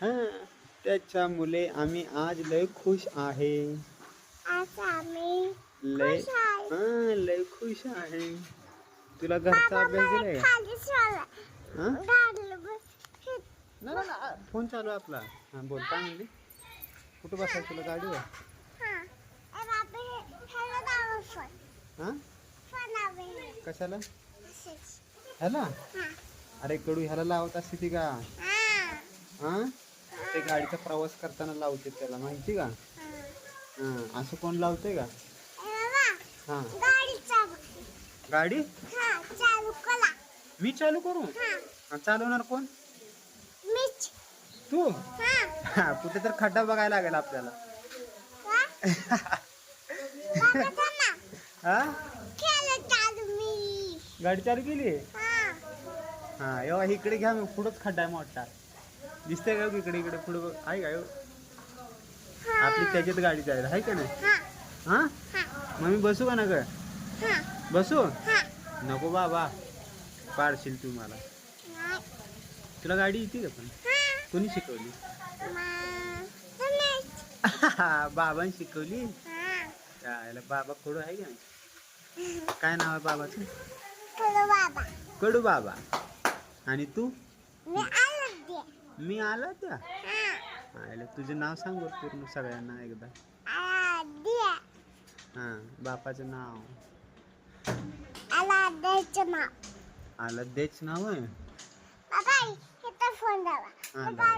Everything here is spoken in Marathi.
हा त्याच्यामुळे आम्ही आज लय खुश आहे. आज आम्ही लय खुश आहे. हा लय खुश आहे. तुला घरचा बाबा अभ्यास मला दिलाय का? खाली सोडा. हा गाडीला बस. नाही नाही, नाही फोन चालू आहे आपला. हा बोल काय म्हणली? कुठं बसायचं तुला गाडीवर? हा. ए बाबा ह्याला दावा फोन. हा फोन आहे. कशाला? असेच. ह्याला? हा. अरे कडू ह्याला लावत असते ती का? हा. हा ते गाडीचा प्रवास करताना लावते त्याला माहिती का? हा. हा असं कोण लावतंय का? ए बाबा हा गाडी चालू. गाडी हा चालू करा. मी चालू करू? हा. हा, चालवणार कोण? मीच. तू? हा. हा कुठे तर खड्डा बघायला लागेल आपल्याला. का? बाबा थांबा. हा केलं चालू मी. गाडी चालू केली? हा. हा एव्हा इकडे घ्या मग पुढंच खड्डा आहे मोठा. दिसतंय का इकडे इकडे पुढं बघ. आहे का हा. आपली त्याच्यात गाडी जायला आहे का नाही? हा. हा हा. मग मी बसू का ना ग? हा. बसू हा. नको बाबा पाडशील तू मला. नाही. तुला गाडी येते का पण? हा. कोणी शिकवली? तुम्हीच. बाबांनी शिकवली. हा. यायला बाबा कडू आहे का? काय नाव आहे बाबाचं? तुला बाबा. कडू बाबा. आणि तू? मी आलं दे. मी आला त्या हा. आयला तुझं नाव सांग बरं पूर्ण सगळ्यांना एकदा. आला हा बापाचं नाव. आला द्यायचं नाव. आला देच नाव आहे. बाबा इथं फोन द्यावा. हा, लाव.